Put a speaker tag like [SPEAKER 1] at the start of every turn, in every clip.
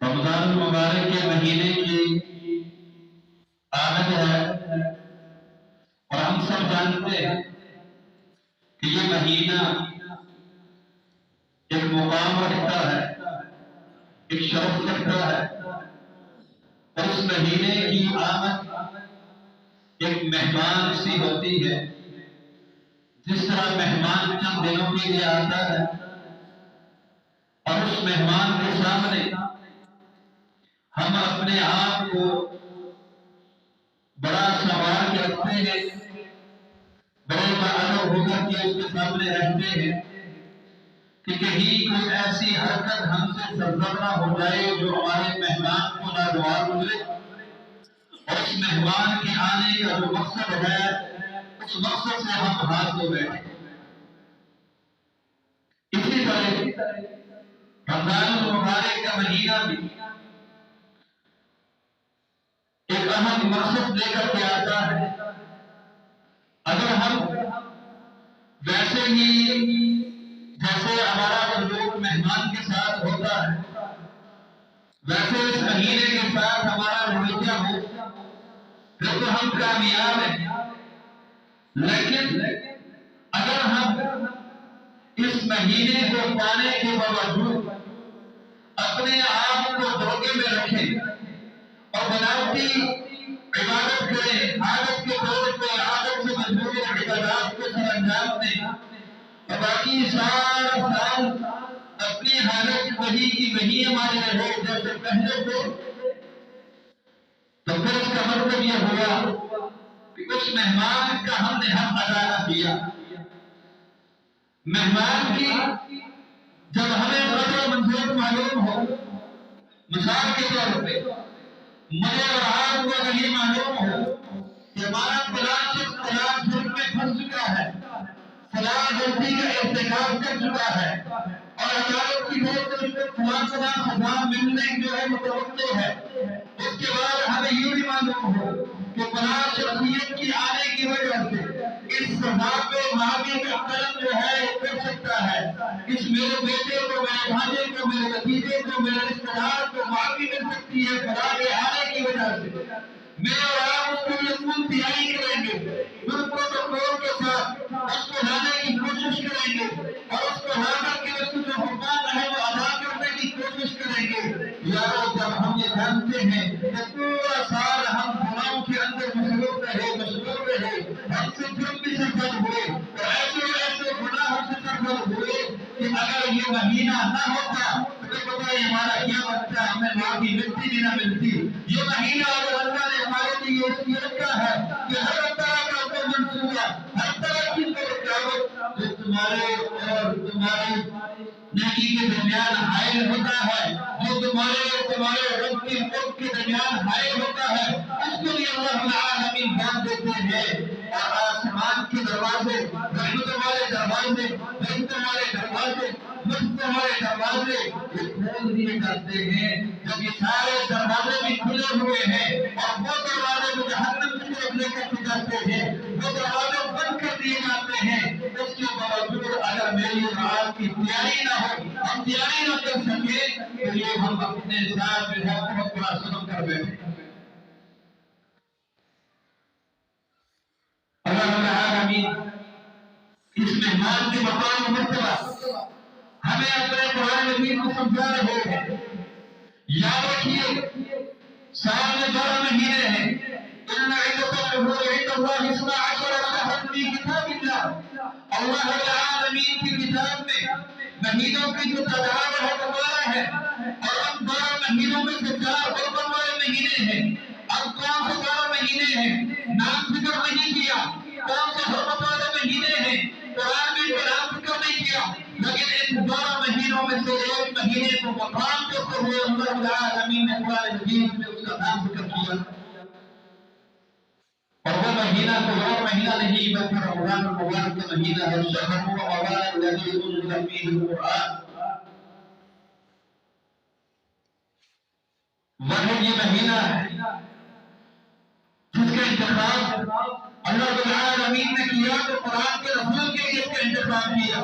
[SPEAKER 1] رمضان المبارک کے مہینے کی آمد ہے اور ہم سب جانتے ہیں کہ یہ مہینہ ایک مقام رکھتا ہے، ایک شرف رکھتا ہے، اور اس مہینے کی آمد ایک مہمان سی ہوتی ہے۔ جس طرح مہمان چند دنوں کے لیے آتا ہے اور اس مہمان کے سامنے ہم اپنے آپ کو بڑا سنوار کے رکھتے ہیں، بڑے باادب ہو کر کے اس کے سامنے رہتے ہیں کہ کہیں کوئی ایسی حرکت ہم سے سرزد نہ ہو جائے جو ہمارے مہمان کو ناگوار گزرے، اور اس مہمان کے آنے کا جو مقصد ہے اس مقصد سے ہم ہاتھ دھو بیٹھے۔ اسی طرح رمضان المبارک کا مہینہ بھی ایک اہم مقصد لے کر کے آتا ہے۔ اگر ہم ویسے ہی جیسے ہمارا سلوک مہمان کے ساتھ ہوتا ہے ویسے اس مہینے کے ساتھ ہمارا رویہ ہو پھر تو ہم کامیاب ہیں، لیکن اگر ہم اس مہینے کو پانے کے باوجود اپنے آپ کو دھوکے میں رکھیں اور بناوٹی عبادت کریں، عادت کے طور پہ عادت سے مجبور عبادات کو سر انجام دیں اور باقی سارا سال اپنی حالت وہی کی وہی ہماری رہے جیسے پہلے تھے، تو پھر اس کا مطلب یہ ہوا کہ اس مہمان کا ہم نے حق ادا نہ کیا۔ مہمان کی جب ہمیں قدر و منزلت معلوم ہو، مثال کے طور پہ مجھے اور آپ کو اگر یہ معلوم ہو کہ ہمارا فلاں شخص فلاں جرم میں پھنس چکا ہے، فلاں غلطی کا ارتکاب کر چکا ہے اور عدالت کی طرف سے اس کو فلاں سزا ملنے جو ہے متوقع ہے، اس کے بعد ہمیں یہ بھی معلوم ہو کہ فلاں شخصیت کی آنے کی وجہ سے اس سزا پہ معافی کا قلم جو ہے کر سکتا ہے، اس میرے بیٹے کو، میرے بھانجے کو، میرے بھتیجے کو، میرے رشتہ دار کو معافی مل سکتی ہے فلاں کے آنے کی وجہ سے۔ میں اور آپ اس کے لیے پوری تیاری کریں گے، پروٹوکول کے ساتھ اس کو لانے کی کوشش کریں گے اور اس کو لا کر کے اس کو جو حقوق ہے وہ ادا کرنے کی کوشش کریں گے۔ یارو جب ہم یہ جانتے ہیں کہ پورا سال ہم گناہوں کے اندر مشغول رہے، ہم سے جرم بھی سرزد ہوئے اور ایسے گناہ ہم سے سرزد ہوئے کہ اگر یہ مہینہ نہ ہوتا تو پتہ ہے ہمارا کیا بنتا، ہمیں معافی ملتی بھی نہ ملتی۔ یہ مہینہ اگر اللہ نے ہمارے لیے اس لیے رکھا ہے کہ ہر طرح کا کوئی منصوبہ، ہر طرح کی کوئی رکاوٹ جو تمہارے اور تمہاری نیکی کے درمیان حائل ہوتا ہے، جو تمہارے اور تمہارے رب کے ملک کے درمیان حائل ہوتا ہے، اس کو بھی اللہ العالمین جان دیتے ہیں اور آسمان کے دروازے، رحمت والے دروازے، رحمت والے دروازے، مفت والے دروازے یہ کھول دیے جاتے ہیں۔ جب یہ سارے دروازے بھی کھلے ہوئے ہیں اور وہ دروازے جو جہنم کی طرف لے کر کے جاتے ہیں وہ دروازے بند کر دیے جاتے ہیں، اس کے باوجود اگر میری اور آپ کی تیاری نہ ہو، ہم تیاری نہ کر سکیں تو یہ ہم اپنے ساتھ جو ہے بہت بڑا ظلم کر بیٹھے۔ اللہ العالمین اس مہمان کے مقام و مرتبہ ہمیں اپنے قرآن مجید کو سمجھا رہے ہیں۔ یاد رکھیے سال میں 12 مہینے ہیں، ان عدت الشہور عند اللہ 12 شہرا فی کتاب اللہ، اللہ العالمین کی کتاب میں مہینوں کی جو تعداد ہے وہ 12 ہے اور اب 12 مہینوں میں سے 4 حرمت والے مہینے ہیں۔ اب کون سے 12 مہینے ہیں نام ذکر نہیں کیا، کون سے حرمت والے مہینے ہیں قرآن میں نام ذکر نہیں کیا، لیکن ان 12 مہینوں میں سے ایک مہینے کو مقام دیتے ہوئے اللہ العالمین نے قرآن مجید میں اس کا نام ذکر کیا، اور وہ مہینہ کوئی اور مہینہ نہیں بلکہ رمضان المبارک کا مہینہ ہے۔ شہر رمضان الذی انزل فیہ القرآن، وہ یہ مہینہ ہے جس کا انتخاب اللہ رب العالمین نے کیا تو قرآن کے رسول کے لیے اس کا انتخاب کیا،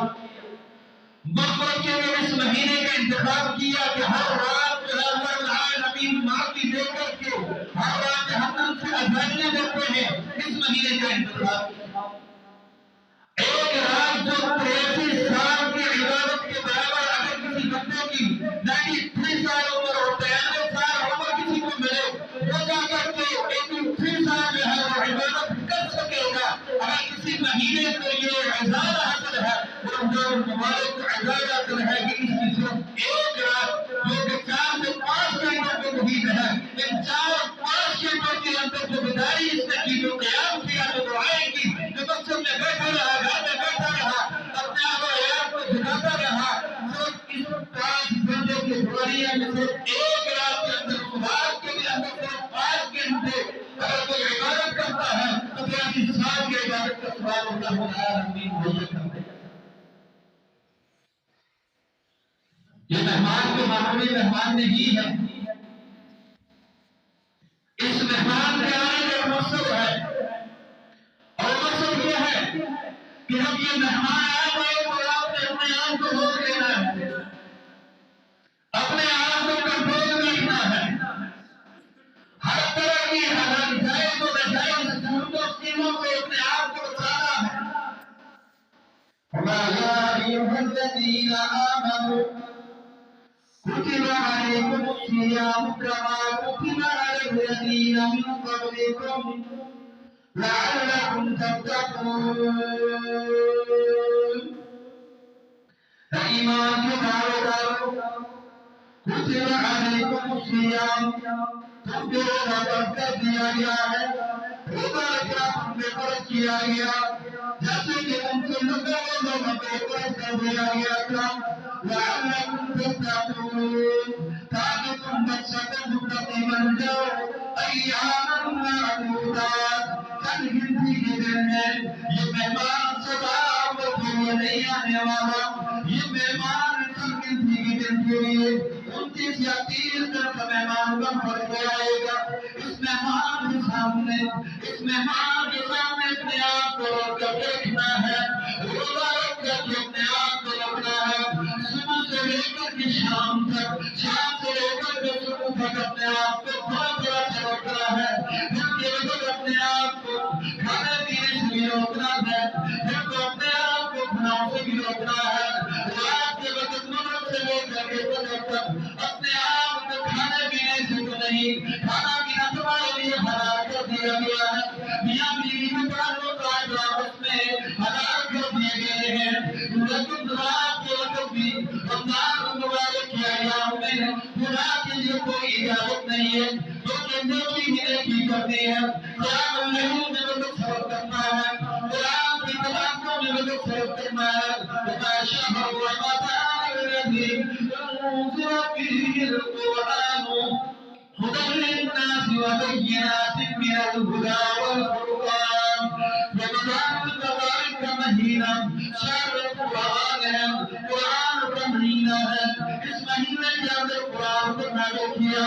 [SPEAKER 1] مغفرت کے لیے اس مہینے کا انتخاب کیا کہ ہر رات جو ہے اللہ کا انتخاب کیا۔ ایک رات جو 83 سال کی عبادت کے برابر اگر کسی بندے کی 93 سال عمر ہو، 93 سال عمر کسی کو ملے، وہ جا کر کے 83 سال جو ہے وہ عبادت کر سکے گا۔ اگر کسی مہینے کو یہ اعزاز حاصل ہے، رمضان المبارک کو اعزاز حاصل ہے کہ اس کی صرف ایک رات جو کہ 4 سے 5 گھنٹوں کے محیط ہے، ان 4-5 گھنٹوں کے اندر جو بیداری اس نے کی، جو قیام کیا، جو دعائیں کی، جو مسجد میں بیٹھا رہا، گھر میں بیٹھا رہا، اپنے آپ و عیال کو جگاتا رہا، صرف اس 5 گھنٹے کی دعائیں میں سے ایک رات کے اندر، رات کے اندر صرف 5 گھنٹے اگر کوئی عبادت کرتا ہے تو 83 سال کی عبادت کا ثواب اللہ العالمین مجھے کرتے ہیں۔ یہ مہمان کے معمولی مہمان نہیں ہے، اس مہمان کے آنے کا مقصد ہے، اور مقصد یہ ہے کہ جب یہ مہمان آئے تو آپ نے اپنے آپ کو روک لینا ہے، اپنے آپ کو کنٹرول رکھنا ہے، ہر طرح کی جائز و ناجائز چیزوں سے اپنے آپ کو بچانا ہے۔ يا أيها الذين آمنوا كتب عليكم الصيام كما كتب على الذين من قبلكم لعلكم تتقون۔ ایمان کے دعویداروں، کتب علیکم الصیام، تم پہ روزہ فرض کر دیا گیا ہے، روزہ رکھنا تم پہ فرض کیا گیا، جیسے کہ ان سے لوگوں پہ فرض کر دیا گیا تھا، لعلکم تتقون، تاکہ تم بچ سکو، متقی بن جاؤ۔ ایاما معدودات، چند گنتی کے دن ہے، یہ مہمان سدا عمر کے لیے نہیں آنے والا، یہ مہمان چند گنتی کے دن کے لیے 29 یا 30 دن کا مہمان بن کر کے آئے گا۔ اس مہمان کے سامنے اپنے آپ کو روک کر دیکھنا ہے، روزہ رکھ کر کے اپنے آپ کو رکھنا ہے، صبح سے لے کر کے شام تک، شام سے لے کر کے صبح تک اپنے آپ کو تھوڑا سے روکنا ہے، دن کے وقت اپنے آپ کو کھانے پینے سے بھی روکنا ہے، دن کو اپنے آپ کو گناہوں سے بھی روکنا ہے، رات کے وقت مغرب سے لے کر کے فجر تک اپنے آپ کو کھانے پینے سے تو نہیں، کھانا پینا تمہارے لیے حلال کر دیا گیا ہے، میاں بیوی کے تعلقات آپس میں حلال کر دیے گئے ہیں، لیکن رات کے وقت بھی رمضان مبارک کی ایام میں گناہ کے لیے کوئی اجازت نہیں ہے، کیونکہ نیکی ہی نیکی کرنی ہے، قیام اللیل میں وقت صرف کرنا ہے، قرآن کی تلاوت میں وقت صرف کرنا ہے، وما شهر رمضان الذي أنزل فيه القرآن هدى للناس وبينات من الهدى والفرقان۔ رمضان المبارک کا مہینہ شہر القرآن ہے، قرآن کا مہینہ ہے، اس مہینے کے اندر قرآن کو نازل کیا،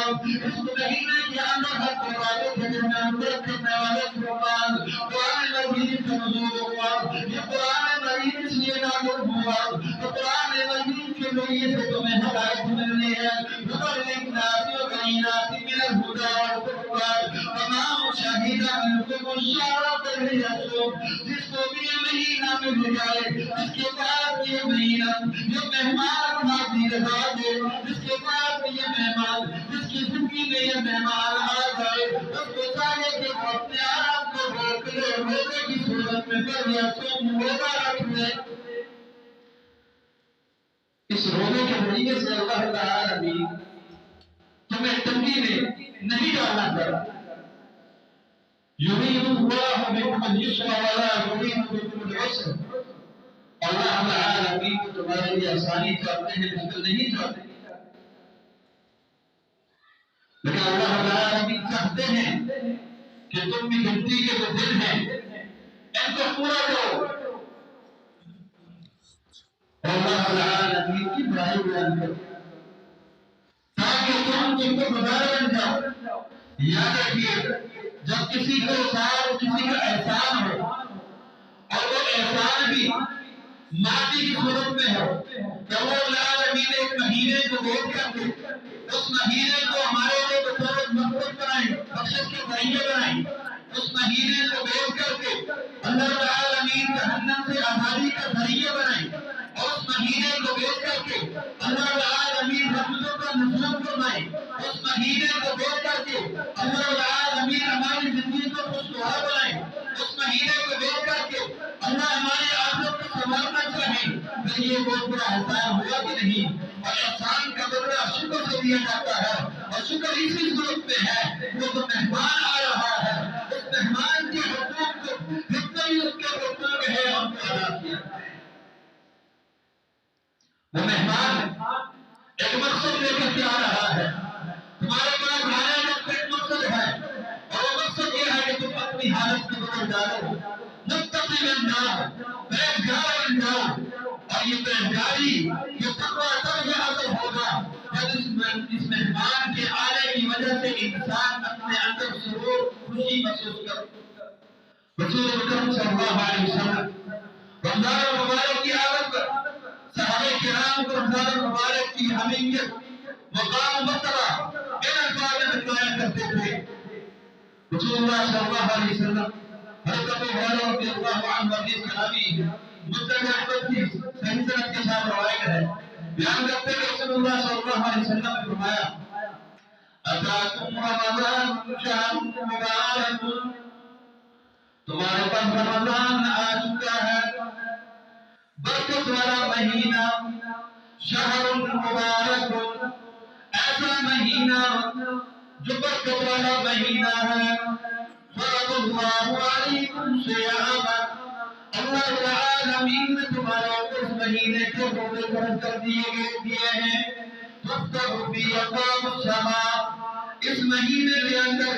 [SPEAKER 1] اس مہینے کے اندر ہر قرآن کے درمیان کرنے والے فرقان قرآن مجید کا نزول ہوا۔ یہ قرآن مجید اس لیے نازل ہوا تو قرآن مجید کے ذریعے سے تمہیں ہدایت ملنی ہے، ہدی للناس وبینات من الہدی والفرقان، تمام شہیدہ منکم الشہر فلیصوم، جس کو بھی یہ مہینہ مل جائے، جس کے بعد یہ مہینہ یہ مہمان حاضر رہا دے، جس کے بعد یہ مہمان، جس کی زندگی میں یہ مہمان آ جائے، اس کو چاہیے کہ وہ اپنے آپ کو روک لے، روزے کی صورت میں فلیصوم، روزہ رکھ لے۔ اس روزے کے ذریعے سے اللہ تعالی تمہیں تنگی میں نہیں ڈالنا چاہتا۔ یرید اللہ بکم اليسر ولا یرید بکم العسر، اللہ تعالی تمہارے لیے آسانی چاہتے ہیں، مشکل نہیں چاہتے، لیکن اللہ تعالی چاہتے ہیں کہ تم بھی گنتی کے جو دن ہیں ان کو پورا کرو، اللہ تعالی کی بڑائی بیان کرو تاکہ تم کو بدار بن جاؤ۔ یاد رکھیے، جب کسی کو کسی کا احسان ہو اور وہ احسان بھی ماضی کی صورت میں ہو کہ وہ العالمین ایک مہینے کو روک کر کے اس مہینے کو ہمارے لیے بطور مقبول بنائیں، بخشش کے ذریعے بنائیں، اس مہینے کو بیچ کر کے اللہ رب العالمین جہنم سے آزادی کا ذریعہ بنائے، اور اس مہینے کو بیچ کر کے اللہ رب العالمین رحمتوں کا نزول فرمائے، اس مہینے کو بیچ کر کے اللہ رب العالمین ہماری زندگی کو خوشگوار بنائے، اس مہینے کو بیچ کر کے اللہ ہماری آخرت کو سنوارنا چاہے، پھر یہ بہت بڑا احسان ہوا کہ نہیں؟ اور احسان کا بدلہ شکر سے دیا جاتا ہے، اور شکر اسی صورت میں ہے وہ تو مہمان آ رہا ہے، اس مہمان کے حقوق کو جتنے بھی اس کے حقوق ہے ان کو ادا کیا جائے۔ وہ مہمان ایک مقصد لے کر کے آ رہا ہے، تمہارے پاس آنے کا ایک مقصد ہے، اور وہ مقصد یہ ہے کہ تم اپنی حالت کو بدل ڈالو، متقی بن جاؤ، پرہیزگار بن جاؤ، اور یہ پرہیزگاری یہ تقویٰ تب یہ حاصل ہوگا جب اس مہمان کے آنے کی وجہ سے انسان اپنے اندر سرور خوشی محسوس کرے۔ رسول اکرم صلی اللہ علیہ وسلم رمضان المبارک کی آمد پر صحابہ کرام کو رمضان المبارک کی اہمیت، مقام، مرتبہ ان الفاظ میں بتایا کرتے تھے۔ رسول اللہ صلی اللہ علیہ وسلم حضرت ابو ہریرہ رضی اللہ عنہ حدیث کلامی مسند احمد کی صحیح سند کے ساتھ روایت ہے، بیان کرتے ہیں کہ رسول اللہ صلی اللہ علیہ وسلم نے فرمایا اتاکم رمضان شہر مبارک، تمہارے پاس رمضان آ چکا ہے، برکت والا مہینہ، شہر مبارک، ایسا مہینہ جو برکت والا مہینہ ہے، فرض اللہ علیکم صیامہ، اللہ العالمین نے تمہارے اوپر اس مہینے کے روزے فرض کر دیے ہیں، تفتح فی ابواب السماء، اس مہینے کے اندر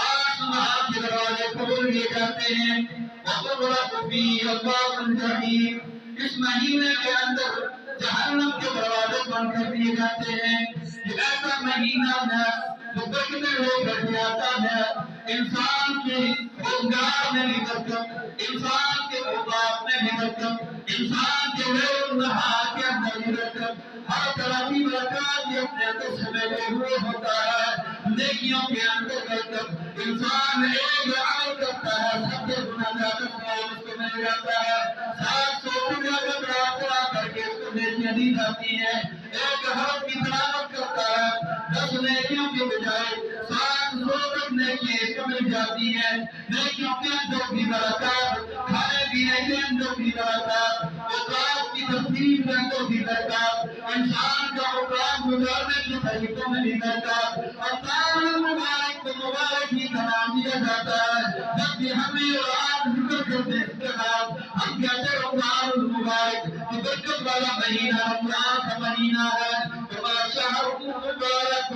[SPEAKER 1] آسمان کے دروازے کھول دیے جاتے ہیں، وتغلق فی ابواب الجحیم، اس مہینے کے اندر جہنم کے دروازے بند کر دیے جاتے ہیں۔ یہ ایسا مہینہ ہے جو برکتیں لے کر کے آتا ہے، انسان کے روزگار میں بھی برکت، انسان کے اوقات میں بھی برکت، انسان کے لیل نہار کے اندر بھی برکت، ہر طرح کی برکات یہ اپنے اندر سمیٹے ہوئے ہوتا ہے۔ نیکیوں کے اندر برکت، انسان ایک عمل کرتا ہے، سب سے گناہ گار اس کو مل جاتا ہے، 700 دنیا کا برابر کر کے اس کو نیکیاں دی جاتی ہیں، ایک حرف کی تلاوت کرتا ہے، 10 نیکیوں کے بجائے 700 تک نیکیاں اس کو مل جاتی ہیں۔ نیکیوں کے اندر بھی برکات، کھانے پینے کے اندر بھی برکات، اوقات کی ترتیب کے اندر بھی برکات، انسان کا اوقات گزارنے کے طریقوں میں بھی برکات، اور تعاون مبارک کو مبارک ہی قرار دیا جاتا ہے۔ جب بھی ہمیں اور آپ ذکر کرتے اس کے بعد ہم کہتے ہیں رمضان المبارک، کہ برکت والا مہینہ رمضان کا مہینہ ہے، وما شہر مبارک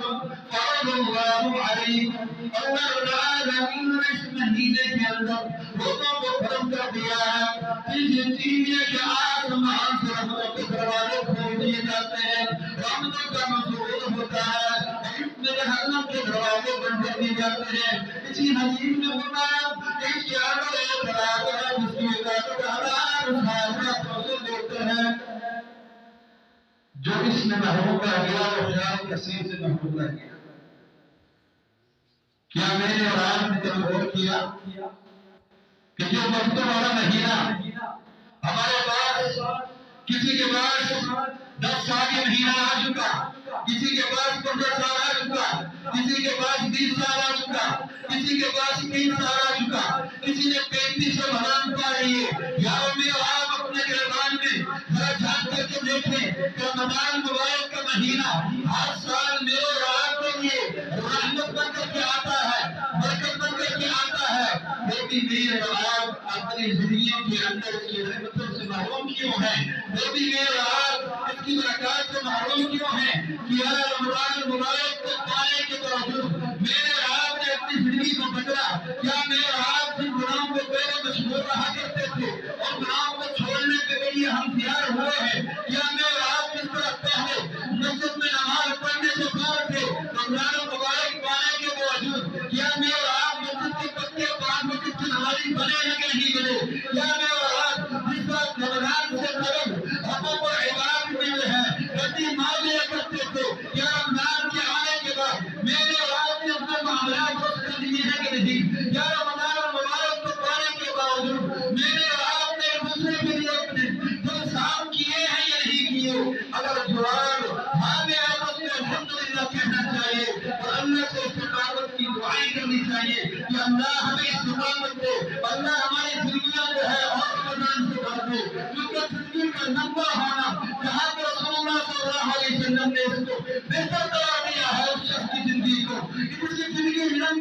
[SPEAKER 1] فرض اللہ علیکم، اللہ العالمین نے اس مہینے کے اندر روزوں کو فرض کر دیا ہے۔ تیسری چیز یہ کہ آسمان سے رحمتوں کے دروازے کھول دیے جاتے ہیں، رحمتوں کا نزول ہوتا ہے، اور اس میں جہنم کے دروازے بند کر دیے جاتے ہیں۔ اسی حدیث میں فرمایا کہ اس کے اندر ایک رات ہے جس کی عبادت 1000 سال رسول دیتے ہیں، جو اس میں محروم رہ گیا وہ خیال کثیر سے محروم رہ گیا۔ کیا میں نے اور آپ نے کبھی غور کیا کہ جو برکتوں والا مہینہ ہمارے پاس، کسی کے پاس 10 سال کا مہینہ آ چکا، کسی کے پاس 15 سال آ چکا، کسی کے پاس 20 سال آ چکا، کسی کے پاس 3 سال آ چکا، کسی نے 3500 بھران پا رہی ہے۔ یارو میں آپ اپنے گردان میں ذرا جھانک کر کے دیکھیں کہ رمضان مبارک کا مہینہ ہر سال میرے اور آپ کے لیے رحمت بن کر کے آتا ہے، برکت بن کر کے آتا ہے، لیکن میرے اور آپ اپنی زندگیوں کے اندر اس کی رحمتوں سے محروم کیوں ہیں؟ لیکن میرے اور آپ اس کی برکات سے محروم کیوں ہیں؟ کیا رمضان مبارک کو پانے کے باوجود میرے اور آپ نے اپنی زندگی کو بدلا؟ کیا میرے اور آپ جن گناہوں کو پہلے مشغول رہا کرتے تھے اور گناہوں کو چھوڑنے کے لیے ہم تیار ہوئے ہیں؟ کیا میرے اور آپ جس طرح پہلے مسجد میں نماز پڑھنے سے دور تھے رمضان مبارک پانے کے باوجود، کیا میرے اور آپ مسجد کے پتے 5 مسجد کی نمازی بنے ہیں کہ نہیں بنے؟ کیا میرے اور آپ جس طرح رمضان سے قبل ہموں پر عبادت میں ہے کبھی مال لیا کرتے تھے، کیا رمضان کے آنے کے بعد میرے اور آپ نے اپنے معاملات درست کر دیے ہیں کہ نہیں؟ کیا رمضان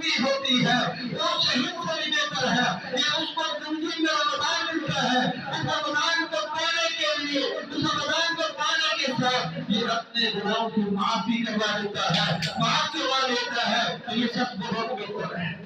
[SPEAKER 1] زندگی ہوتی ہے وہ شہید سے بھی بہتر ہے، یہ اس کو زندگی میں رمضان ملتا ہے، اس رمضان کو پانے کے لیے، اس رمضان کو پانے کے ساتھ یہ اپنے گناہوں کی معافی کروا دیتا ہے، معاف کروا دیتا ہے، تو یہ شخص بہت بہتر ہے۔